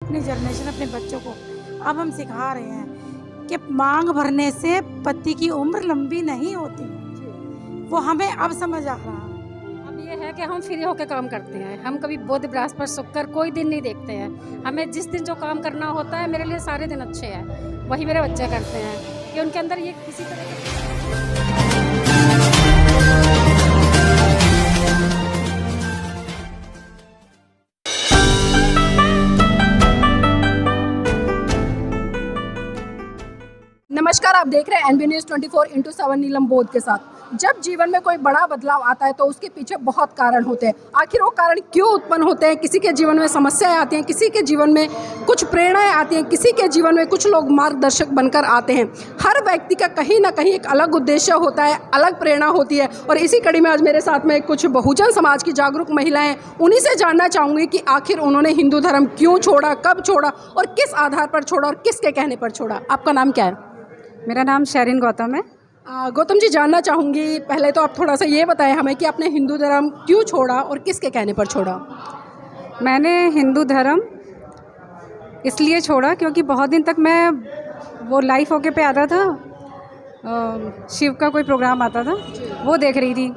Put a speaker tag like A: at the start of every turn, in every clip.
A: अपनी जनरेशन अपने बच्चों को अब हम सिखा रहे हैं कि मांग भरने से पति की उम्र लंबी नहीं होती। वो हमें अब समझ आ रहा है।
B: अब ये है कि हम फ्री होकर काम करते हैं, हम कभी बुध बृहस्पति शुक्र कोई दिन नहीं देखते हैं। हमें जिस दिन जो काम करना होता है, मेरे लिए सारे दिन अच्छे हैं, वही मेरे बच्चे करते हैं कि उनके अंदर ये किसी तरह का।
C: नमस्कार, आप देख रहे हैं एनबी न्यूज़ 24/7 नीलम बोध के साथ। जब जीवन में कोई बड़ा बदलाव आता है तो उसके पीछे बहुत कारण होते हैं। आखिर वो कारण क्यों उत्पन्न होते हैं? किसी के जीवन में समस्याएं आती हैं, किसी के जीवन में कुछ प्रेरणाएं आती हैं, किसी के जीवन में कुछ लोग मार्गदर्शक बनकर आते हैं। हर व्यक्ति का कहीं ना कहीं एक अलग उद्देश्य होता है, अलग प्रेरणा होती है। और इसी कड़ी में आज मेरे साथ में कुछ बहुजन समाज की जागरूक महिलाएं, उन्हीं से जानना चाहूँगी कि आखिर उन्होंने हिंदू धर्म क्यों छोड़ा, कब छोड़ा और किस आधार पर छोड़ा और किसके कहने पर छोड़ा। आपका नाम क्या है?
B: मेरा नाम शेरिन गौतम है।
C: गौतम जी, जानना चाहूँगी, पहले तो आप थोड़ा सा ये बताएं हमें कि आपने हिंदू धर्म क्यों छोड़ा और किसके कहने पर छोड़ा।
B: मैंने हिंदू धर्म इसलिए छोड़ा क्योंकि बहुत दिन तक मैं वो लाइव होके पे आता था, शिव का कोई प्रोग्राम आता था, वो देख रही थी।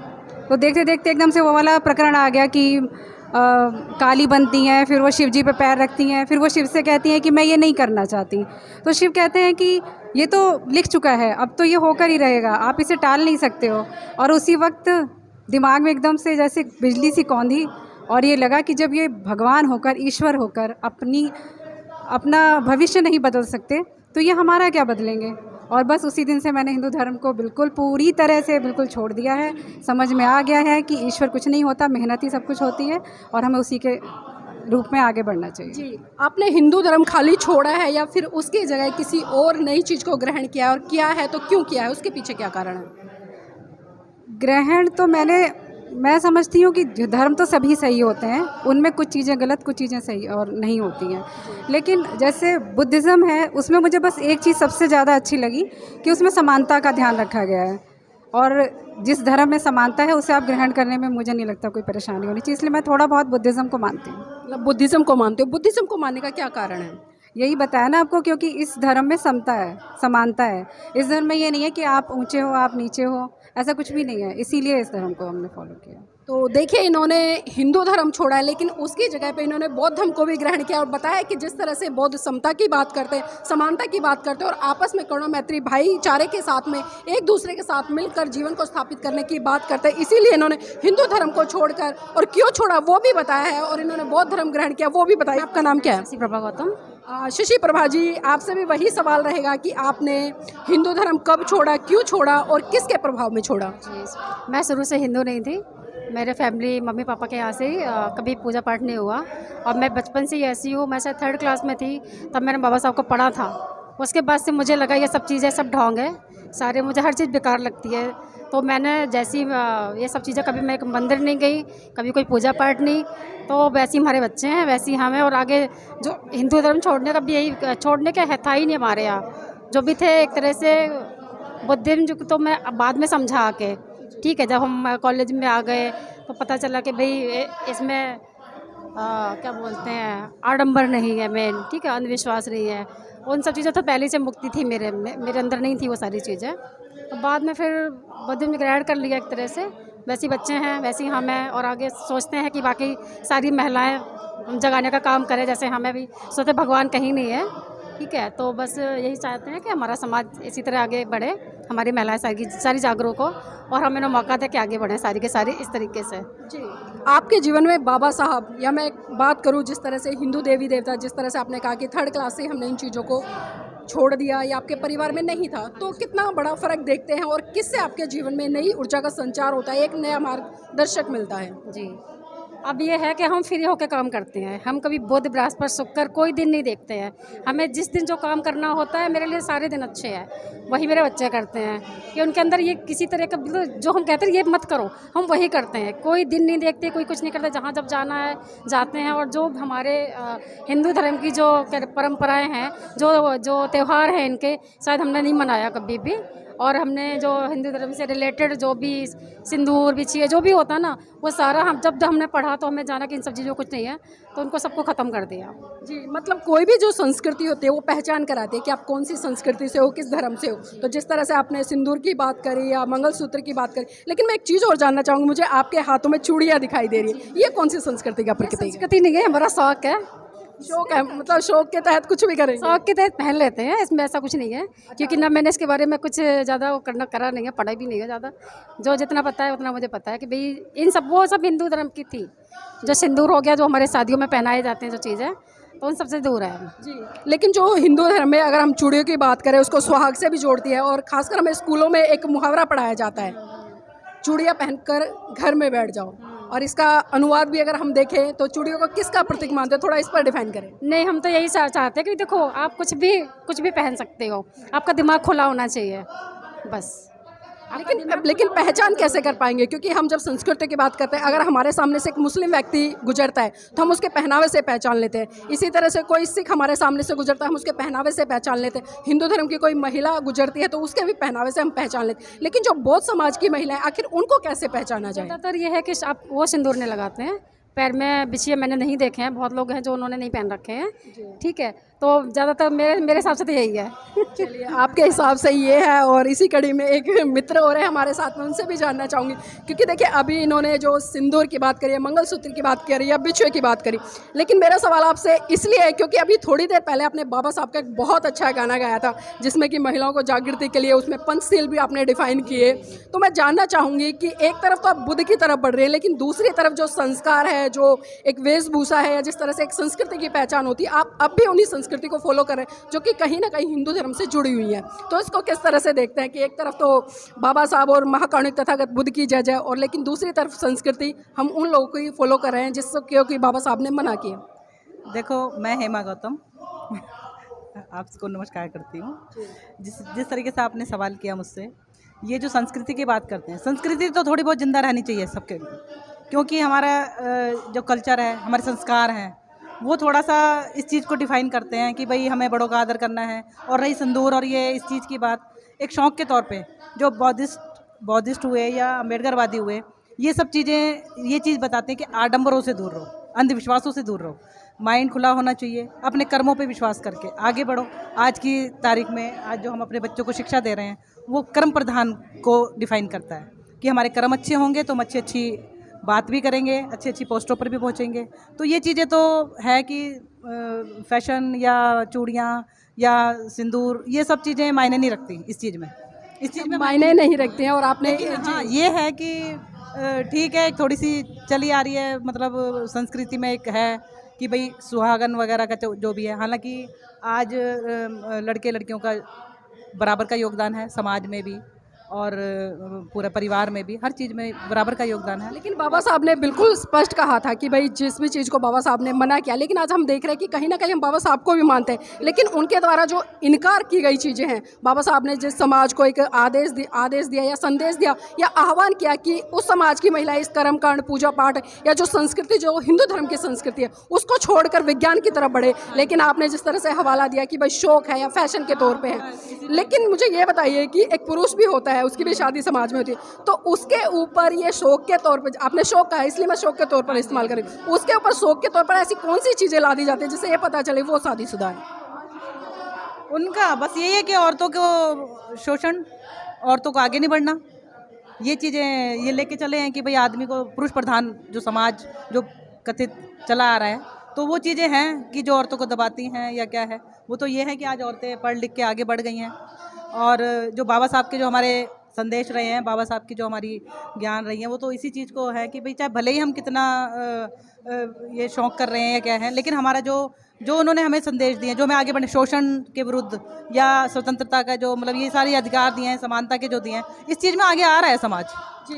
B: तो देखते देखते एकदम से वो वाला प्रकरण आ गया कि काली बनती हैं, फिर वो शिव जी पे पैर रखती हैं, फिर वो शिव से कहती हैं कि मैं ये नहीं करना चाहती। तो शिव कहते हैं कि ये तो लिख चुका है, अब तो ये होकर ही रहेगा, आप इसे टाल नहीं सकते हो। और उसी वक्त दिमाग में एकदम से जैसे बिजली सी कौंधी और ये लगा कि जब ये भगवान होकर, ईश्वर होकर अपना भविष्य नहीं बदल सकते तो ये हमारा क्या बदलेंगे। और बस उसी दिन से मैंने हिंदू धर्म को बिल्कुल पूरी तरह से बिल्कुल छोड़ दिया है। समझ में आ गया है कि ईश्वर कुछ नहीं होता, मेहनत ही सब कुछ होती है और हमें उसी के रूप में आगे बढ़ना चाहिए।
C: जी, आपने हिंदू धर्म खाली छोड़ा है या फिर उसकी जगह किसी और नई चीज़ को ग्रहण किया है, और किया है तो क्यों किया है, उसके पीछे क्या कारण है?
B: ग्रहण तो मैं समझती हूँ कि धर्म तो सभी सही होते हैं, उनमें कुछ चीज़ें गलत, कुछ चीज़ें सही और नहीं होती हैं। लेकिन जैसे बुद्धिज़्म है, उसमें मुझे बस एक चीज़ सबसे ज़्यादा अच्छी लगी कि उसमें समानता का ध्यान रखा गया है। और जिस धर्म में समानता है उसे आप ग्रहण करने में मुझे नहीं लगता कोई परेशानी होनी चाहिए, इसलिए मैं थोड़ा बहुत बुद्धिज़्म को मानती हूँ।
C: मतलब बुद्धिज़्म को मानते हो? बुद्धिज़्म को मानने का क्या कारण है?
B: यही बताया ना आपको, क्योंकि इस धर्म में समता है, समानता है। इस धर्म में ये नहीं है कि आप ऊंचे हो, आप नीचे हो, ऐसा कुछ भी नहीं है, इसीलिए इस धर्म को हमने फॉलो किया।
C: तो देखिए, इन्होंने हिंदू धर्म छोड़ा है लेकिन उसकी जगह पे इन्होंने बौद्ध धर्म को भी ग्रहण किया और बताया कि जिस तरह से बौद्ध समता की बात करते हैं, समानता की बात करते हैं और आपस में करुणा, मैत्री, भाईचारे के साथ में एक दूसरे के साथ मिलकर जीवन को स्थापित करने की बात करते हैं, इसीलिए इन्होंने हिंदू धर्म को छोड़कर, और क्यों छोड़ा वो भी बताया है, और इन्होंने बौद्ध धर्म ग्रहण किया वो भी बताया। आपका नाम क्या है?
B: शशि प्रभा गौतम।
C: शशि प्रभा जी, आपसे भी वही सवाल रहेगा कि आपने हिंदू धर्म कब छोड़ा, क्यों छोड़ा और किसके प्रभाव में छोड़ा?
B: जी, मैं शुरू से हिंदू नहीं थी। मेरे फैमिली, मम्मी पापा के यहाँ से कभी पूजा पाठ नहीं हुआ और मैं बचपन से ही ऐसी हूँ। मैं शायद 3rd क्लास में थी तब मैंने बाबा साहब को पढ़ा था। उसके बाद से मुझे लगा ये सब चीज़ें सब ढोंग है, सारे मुझे हर चीज़ बेकार लगती है। तो मैंने जैसी ये सब चीज़ें, कभी मैं एक मंदिर नहीं गई, कभी कोई पूजा पाठ नहीं, तो वैसे ही हमारे बच्चे हैं, वैसे ही हम हैं। और आगे जो हिंदू धर्म छोड़ने का भी यही, छोड़ने का था ही नहीं हमारे यहाँ। जो भी थे एक तरह से बुद्धिज्म, तो मैं बाद में समझा आके, ठीक है, जब हम कॉलेज में आ गए तो पता चला कि भाई इसमें क्या बोलते हैं, आडंबर नहीं है मेन, ठीक है, अंधविश्वास नहीं है। उन सब चीज़ों तो पहले से मुक्ति थी, मेरे अंदर नहीं थी वो सारी चीज़ें। तो बाद में फिर बुद्धिज्म ग्रहण कर लिया एक तरह से। वैसे ही बच्चे हैं, वैसे ही हम हैं, और आगे सोचते हैं कि बाकी सारी महिलाएं जगाने का काम करें, जैसे हमें भी सोचते भगवान कहीं नहीं है, ठीक है। तो बस यही चाहते हैं कि हमारा समाज इसी तरह आगे बढ़े, हमारी महिलाएं सारी जागरूक हो और हमें ना मौका दे कि आगे बढ़ें सारी के सारी इस तरीके से।
C: जी, आपके जीवन में बाबा साहब, या मैं बात करूं जिस तरह से हिंदू देवी देवता, जिस तरह से आपने कहा कि 3rd क्लास से हमने इन चीज़ों को छोड़ दिया या आपके परिवार में नहीं था, तो कितना बड़ा फ़र्क देखते हैं और किससे आपके जीवन में नई ऊर्जा का संचार होता है, एक नया मार्गदर्शक मिलता है?
B: जी, अब ये है कि हम फ्री होकर काम करते हैं, हम कभी बुध बृहस्पति शुक्र कोई दिन नहीं देखते हैं। हमें जिस दिन जो काम करना होता है, मेरे लिए सारे दिन अच्छे हैं, वही मेरे बच्चे करते हैं कि उनके अंदर ये किसी तरह का जो हम कहते हैं ये मत करो, हम वही करते हैं। कोई दिन नहीं देखते, कोई कुछ नहीं करते, जहाँ जब जाना है जाते हैं। और जो हमारे हिंदू धर्म की जो परंपराएँ हैं, जो त्यौहार हैं इनके, शायद हमने नहीं मनाया कभी भी। और हमने जो हिंदू धर्म से रिलेटेड जो भी सिंदूर बिछिए जो भी होता ना, वो सारा हम जब हमने पढ़ा तो हमें जाना कि इन सब चीज़ों कुछ नहीं है, तो उनको सबको ख़त्म कर दिया।
C: जी, मतलब कोई भी जो संस्कृति होती है वो पहचान कराती है कि आप कौन सी संस्कृति से हो, किस धर्म से हो। तो जिस तरह से आपने सिंदूर की बात करी या मंगलसूत्र की बात करी, लेकिन मैं एक चीज़ और जानना चाहूँगी, मुझे आपके हाथों में चूड़ियाँ दिखाई दे रही है, ये कौन सी संस्कृति का प्रतीक है?
B: संस्कृति नहीं है, हमारा शौक है।
C: शौक है, मतलब शौक के तहत कुछ भी करेंगे?
B: शौक के तहत पहन लेते हैं, इसमें ऐसा कुछ नहीं है, क्योंकि ना मैंने इसके बारे में कुछ ज़्यादा वो करा नहीं है, पढ़ाई भी नहीं है ज़्यादा। जो जितना पता है उतना मुझे पता है कि भाई इन सब वो सब हिंदू धर्म की थी। जो सिंदूर हो गया, जो हमारे शादियों में पहनाए जाते हैं जो चीज़ें, तो उन सबसे दूर है हम।
C: जी, लेकिन जो हिंदू धर्म में अगर हम चूड़ियों की बात करें, उसको सुहाग से भी जोड़ती है, और खासकर हमें स्कूलों में एक मुहावरा पढ़ाया जाता है, चूड़ियाँ पहनकर घर में बैठ जाओ। और इसका अनुवाद भी अगर हम देखें तो चूड़ियों को किसका प्रतीक मानते हैं, थोड़ा इस पर डिफाइन करें।
B: नहीं, हम तो यही चाहते हैं कि देखो आप कुछ भी पहन सकते हो, आपका दिमाग खुला होना चाहिए बस।
C: लेकिन पहचान कैसे कर पाएंगे, क्योंकि हम जब संस्कृति की बात करते हैं, अगर हमारे सामने से एक मुस्लिम व्यक्ति गुजरता है तो हम उसके पहनावे से पहचान लेते हैं। इसी तरह से कोई सिख हमारे सामने से गुजरता है, हम उसके पहनावे से पहचान लेते हैं। हिंदू धर्म की कोई महिला गुजरती है तो उसके भी पहनावे से हम पहचान लेते हैं। लेकिन जो बौद्ध समाज की महिलाएं, आखिर उनको कैसे पहचाना जाए?
B: ज़्यादातर ये है कि आप वो सिंदूर नहीं लगाते हैं, पैर में बिछिए मैंने नहीं देखे हैं, बहुत लोग हैं जो उन्होंने नहीं पहन रखे हैं, ठीक है। तो ज़्यादातर मेरे हिसाब से तो यही है।
C: चलिए, आपके हिसाब से ये है। और इसी कड़ी में एक मित्र और है हमारे साथ में, उनसे भी जानना चाहूँगी, क्योंकि देखिए अभी इन्होंने जो सिंदूर की बात करी है, मंगलसूत्र की बात करी या बिछुए की बात करी, लेकिन मेरा सवाल आपसे इसलिए है क्योंकि अभी थोड़ी देर पहले आपने बाबा साहब का एक बहुत अच्छा गाना गाया था, जिसमें कि महिलाओं को जागृति के लिए उसमें पंचशील भी आपने डिफाइन किए। तो मैं जानना चाहूँगी कि एक तरफ तो आप बुद्ध की तरफ बढ़ रहे हैं, लेकिन दूसरी तरफ जो संस्कार है, जो एक वेशभूषा है, या जिस तरह से एक संस्कृति की पहचान होती है, आप अब भी उन्हीं संस्कृति को फॉलो कर रहे हैं जो कि कहीं ना कहीं हिंदू धर्म से जुड़ी हुई है। तो इसको किस तरह से देखते हैं कि एक तरफ तो बाबा साहब और महाकारुणिक तथागत बुद्ध की जय जय, और लेकिन दूसरी तरफ संस्कृति हम उन लोगों को ही फॉलो कर रहे हैं जिसको क्योंकि बाबा साहब ने मना किया?
D: देखो, मैं हेमा गौतम आपको नमस्कार करती हूँ। जिस तरीके से आपने सवाल किया मुझसे, ये जो संस्कृति की बात करते हैं, संस्कृति तो थोड़ी बहुत जिंदा रहनी चाहिए सबके लिए, क्योंकि हमारा जो कल्चर है, हमारे संस्कार हैं, वो थोड़ा सा इस चीज़ को डिफ़ाइन करते हैं कि भाई हमें बड़ों का आदर करना है। और रही सिंदूर और ये इस चीज़ की बात, एक शौक़ के तौर पे जो बौद्धिस्ट हुए या अम्बेडकरवादी हुए, ये सब चीज़ें ये चीज़ बताते हैं कि आडंबरों से दूर रहो, अंधविश्वासों से दूर रहो, माइंड खुला होना चाहिए, अपने कर्मों पे विश्वास करके आगे बढ़ो। आज की तारीख में आज जो हम अपने बच्चों को शिक्षा दे रहे हैं, वो कर्म प्रधान को डिफ़ाइन करता है कि हमारे कर्म अच्छे होंगे तो हम अच्छी बात भी करेंगे, अच्छी अच्छी पोस्टों पर भी पहुंचेंगे। तो ये चीज़ें तो है कि फैशन या चूड़ियाँ या सिंदूर, ये सब चीज़ें मायने नहीं रखती इस चीज़ में
C: मायने नहीं रखते हैं। और आपने
D: हाँ, ये है कि ठीक है, थोड़ी सी चली आ रही है, मतलब संस्कृति में एक है कि भाई सुहागन वगैरह का जो भी है। हालांकि आज लड़के लड़कियों का बराबर का योगदान है, समाज में भी और पूरे परिवार में भी, हर चीज़ में बराबर का योगदान है।
C: लेकिन बाबा साहब ने बिल्कुल स्पष्ट कहा था कि भाई जिस भी चीज़ को बाबा साहब ने मना किया, लेकिन आज हम देख रहे हैं कि कहीं ना कहीं हम बाबा साहब को भी मानते हैं, लेकिन उनके द्वारा जो इनकार की गई चीज़ें हैं, बाबा साहब ने जिस समाज को एक आदेश दिया या संदेश दिया या आह्वान किया कि उस समाज की महिलाएं इस कर्म कांड, पूजा पाठ या जो संस्कृति, जो हिंदू धर्म की संस्कृति है, उसको छोड़कर विज्ञान की तरफ बढ़े। लेकिन आपने जिस तरह से हवाला दिया कि भाई शौक है या फैशन के तौर पर है, लेकिन मुझे ये बताइए कि एक पुरुष भी होता है, उसकी भी शादी समाज में होती है, तो उसके ऊपर ये शौक के तौर पर, आपने शौक कहा इसलिए मैं शौक के तौर पर इस्तेमाल करूँ, उसके ऊपर शौक के तौर पर ऐसी कौन सी चीज़ें ला दी जाती है जिससे ये पता चले वो शादीशुदा है?
D: उनका बस यही है कि औरतों को शोषण, औरतों को आगे नहीं बढ़ना, ये चीज़ें ये लेके चले हैं कि भाई आदमी को पुरुष प्रधान जो समाज जो कथित चला आ रहा है, तो वो चीज़ें हैं कि जो औरतों को दबाती हैं या क्या है। वो तो ये है कि आज औरतें पढ़ लिख के आगे बढ़ गई हैं, और जो बाबा साहब के जो हमारे संदेश रहे हैं, बाबा साहब की जो हमारी ज्ञान रही है, वो तो इसी चीज़ को है कि भाई चाहे भले ही हम कितना ये शौक़ कर रहे हैं या क्या है, लेकिन हमारा जो उन्होंने हमें संदेश दिए, जो हमें आगे बढ़ने, शोषण के विरुद्ध या स्वतंत्रता का जो मतलब ये सारे अधिकार दिए हैं, समानता के जो दिए हैं, इस चीज़ में आगे आ रहा है समाज।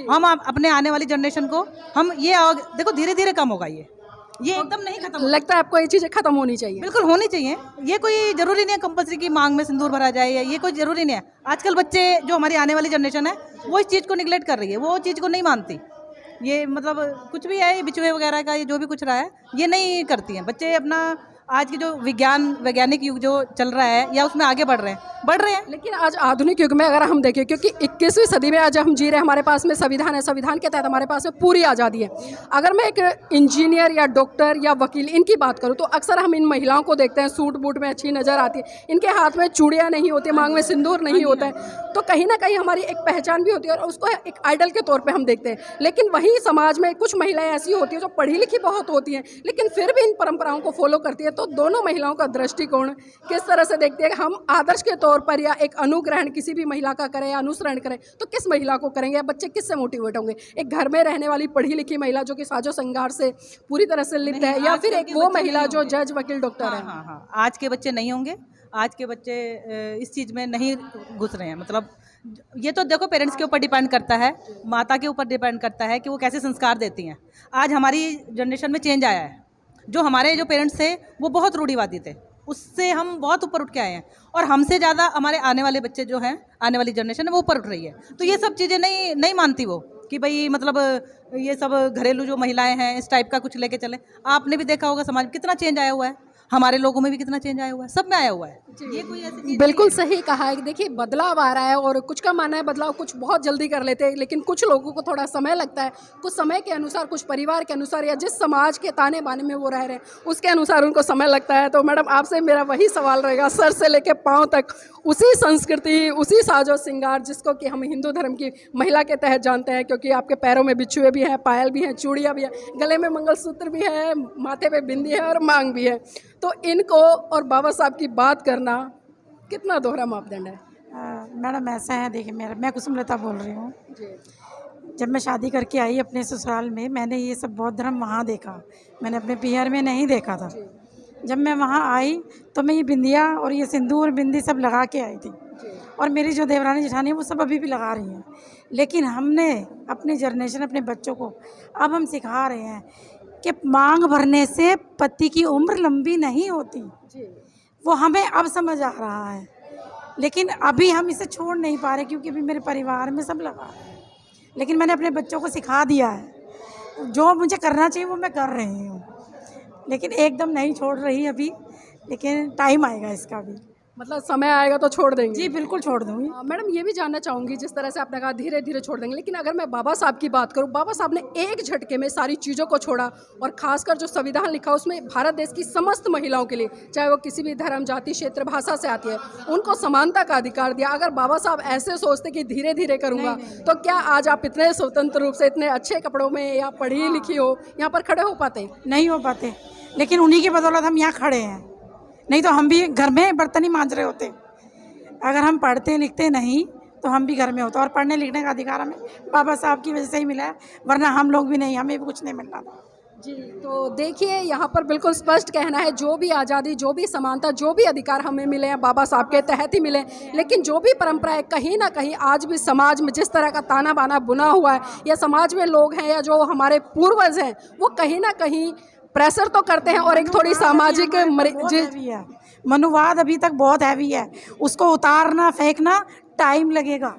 D: हम अपने आने वाली जनरेशन को हम ये देखो धीरे धीरे कम होगा, ये एकदम नहीं खत्म।
C: लगता है आपको ये चीज़ें खत्म होनी चाहिए?
D: बिल्कुल होनी चाहिए। ये कोई ज़रूरी नहीं है कंपल्सरी की मांग में सिंदूर भरा जाए, या ये कोई ज़रूरी नहीं है। आजकल बच्चे जो हमारी आने वाली जनरेशन है, वो इस चीज़ को निगलेक्ट कर रही है, वो चीज़ को नहीं मानती। ये मतलब कुछ भी है, बिचुए वगैरह का ये जो भी कुछ रहा है, ये नहीं करती हैं। बच्चे अपना आज की जो वैज्ञानिक युग जो चल रहा है या उसमें आगे बढ़ रहे हैं।
C: लेकिन आज आधुनिक युग में अगर हम देखें, क्योंकि 21वीं सदी में आज हम जी रहे हैं, हमारे पास में संविधान है, संविधान के तहत हमारे पास में पूरी आज़ादी है। अगर मैं एक इंजीनियर या डॉक्टर या वकील इनकी बात करूं तो अक्सर हम इन महिलाओं को देखते हैं सूट बूट में अच्छी नज़र आती है, इनके हाथ में चूड़ियाँ नहीं होती, मांग में सिंदूर नहीं होता है, तो कहीं ना कहीं हमारी एक पहचान भी होती है और उसको एक आइडल के तौर पर हम देखते हैं। लेकिन वहीं समाज में कुछ महिलाएँ ऐसी होती हैं जो पढ़ी लिखी बहुत होती हैं लेकिन फिर भी इन परंपराओं को फॉलो करती है। तो दोनों महिलाओं का दृष्टिकोण किस तरह से देखती है? हम आदर्श के तौर पर या एक अनुग्रहण किसी भी महिला का करें या अनुसरण करें तो किस महिला को करेंगे, या बच्चे किससे मोटिवेट होंगे? एक घर में रहने वाली पढ़ी लिखी महिला जो कि साजो श्रृंगार से पूरी तरह से लिप्त है, या फिर एक वो महिला जो जज वकील डॉक्टर है?
D: हाँ, आज के बच्चे नहीं होंगे। आज के बच्चे इस चीज़ में नहीं घुस रहे हैं। मतलब ये तो देखो पेरेंट्स के ऊपर डिपेंड करता है, माता के ऊपर डिपेंड करता है कि वो कैसे संस्कार देती हैं। आज हमारी जनरेशन में चेंज आया है। जो हमारे जो पेरेंट्स थे वो बहुत रूढ़िवादी थे, उससे हम बहुत ऊपर उठ के आए हैं और हमसे ज़्यादा हमारे आने वाले बच्चे जो हैं, आने वाली जनरेशन है वो ऊपर उठ रही है। तो ये सब चीज़ें नहीं मानती वो कि भाई मतलब ये सब घरेलू जो महिलाएं हैं इस टाइप का कुछ लेके चले। आपने भी देखा होगा समाज में कितना चेंज आया हुआ है, हमारे लोगों में भी कितना चेंज आया हुआ है, सब में आया हुआ है। ये कोई ऐसी चीज़
C: बिल्कुल सही कहा है। देखिए बदलाव आ रहा है और कुछ का मानना है बदलाव कुछ बहुत जल्दी कर लेते हैं, लेकिन कुछ लोगों को थोड़ा समय लगता है। कुछ समय के अनुसार, कुछ परिवार के अनुसार या जिस समाज के ताने बाने में वो रह रहे हैं उसके अनुसार उनको समय लगता है। तो मैडम आपसे मेरा वही सवाल रहेगा, सर से लेके पाँव तक उसी संस्कृति, उसी साजो श्रृंगार जिसको कि हम हिंदू धर्म की महिला के तहत जानते हैं, क्योंकि आपके पैरों में बिछुए भी हैं, पायल भी हैं, चूड़ियाँ भी हैं, गले में मंगलसूत्र भी है, माथे पे बिंदी है और मांग भी है। तो इनको और बाबा साहब की बात करना कितना दोहरा मापदंड है?
A: मैडम ऐसा है, देखिए मैं कुसुमलता बोल रही हूँ। जब मैं शादी करके आई अपने ससुराल में, मैंने ये सब बौद्ध धर्म वहाँ देखा, मैंने अपने पियर में नहीं देखा था। जब मैं वहाँ आई तो मैं ये बिंदिया और ये सिंदूर बिंदी सब लगा के आई थी और मेरी जो देवरानी जेठानी है वो सब अभी भी लगा रही हैं। लेकिन हमने अपनी जनरेशन, अपने बच्चों को अब हम सिखा रहे हैं कि मांग भरने से पति की उम्र लंबी नहीं होती। वो हमें अब समझ आ रहा है, लेकिन अभी हम इसे छोड़ नहीं पा रहे क्योंकि अभी मेरे परिवार में सब लगा रहे हैं। लेकिन मैंने अपने बच्चों को सिखा दिया है, जो मुझे करना चाहिए वो मैं कर रही हूँ, लेकिन एकदम नहीं छोड़ रही अभी, लेकिन टाइम आएगा इसका भी।
C: मतलब समय आएगा तो छोड़ देंगे?
A: जी बिल्कुल छोड़ दूँगी।
C: मैडम ये भी जानना चाहूँगी, जिस तरह से आपने कहा धीरे धीरे छोड़ देंगे, लेकिन अगर मैं बाबा साहब की बात करूँ, बाबा साहब ने एक झटके में सारी चीज़ों को छोड़ा और खासकर जो संविधान लिखा उसमें भारत देश की समस्त महिलाओं के लिए, चाहे वो किसी भी धर्म, जाति, क्षेत्र, भाषा से आती है, उनको समानता का अधिकार दिया। अगर बाबा साहब ऐसे सोचते कि धीरे धीरे करूँगा तो क्या आज आप इतने स्वतंत्र रूप से, इतने अच्छे कपड़ों में या पढ़ी लिखी हो यहाँ पर खड़े हो पाते?
A: नहीं हो पाते, लेकिन उन्हीं की बदौलत हम यहाँ खड़े हैं, नहीं तो हम भी घर में बर्तन ही मांज रहे होते। अगर हम पढ़ते लिखते नहीं तो हम भी घर में होते, और पढ़ने लिखने का अधिकार हमें बाबा साहब की वजह से ही मिला है, वरना हम लोग भी नहीं, हमें भी कुछ नहीं मिलना था।
C: जी, तो देखिए यहाँ पर बिल्कुल स्पष्ट कहना है, जो भी आज़ादी, जो भी समानता, जो भी अधिकार हमें मिले हैं बाबा साहब के तहत ही मिले, लेकिन जो भी परंपरा है कहीं ना कहीं आज भी समाज में जिस तरह का ताना बाना बुना हुआ है, या समाज में लोग हैं या जो हमारे पूर्वज हैं वो कहीं ना कहीं प्रेशर तो करते हैं और एक थोड़ी सामाजिक
A: मनुवाद अभी तक बहुत हैवी है, उसको उतारना फेंकना टाइम लगेगा,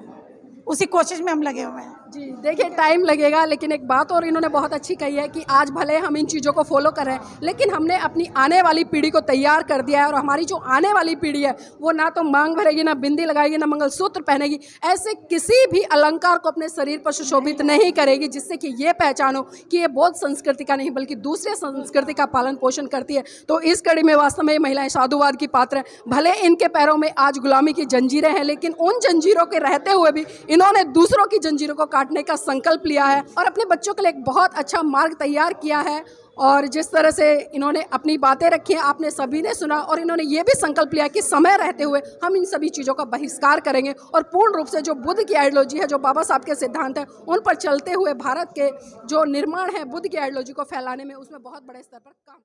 A: उसी कोशिश में हम लगे हुए हैं।
C: जी देखिए टाइम लगेगा, लेकिन एक बात और इन्होंने बहुत अच्छी कही है कि आज भले हम इन चीज़ों को फॉलो कर रहे हैं, लेकिन हमने अपनी आने वाली पीढ़ी को तैयार कर दिया है, और हमारी जो आने वाली पीढ़ी है वो ना तो मांग भरेगी, ना बिंदी लगाएगी, ना मंगलसूत्र पहनेगी, ऐसे किसी भी अलंकार को अपने शरीर पर सुशोभित नहीं करेगी जिससे कि ये पहचानो कि ये बौद्ध संस्कृति का नहीं बल्कि दूसरे संस्कृति का पालन पोषण करती है। तो इस कड़ी में वास्तव में महिलाएं साधुवाद की पात्र हैं। भले इनके पैरों में आज गुलामी की जंजीरें हैं, लेकिन उन जंजीरों के रहते हुए भी इन्होंने दूसरों की जंजीरों को काटने का संकल्प लिया है और अपने बच्चों के लिए एक बहुत अच्छा मार्ग तैयार किया है। और जिस तरह से इन्होंने अपनी बातें रखी हैं आपने सभी ने सुना, और इन्होंने ये भी संकल्प लिया कि समय रहते हुए हम इन सभी चीज़ों का बहिष्कार करेंगे और पूर्ण रूप से जो बुद्ध की आइडियोलॉजी है, जो बाबा साहब के सिद्धांत हैं, उन पर चलते हुए भारत के जो निर्माण है बुद्ध की आइडियोलॉजी को फैलाने में, उसमें बहुत बड़े स्तर पर काम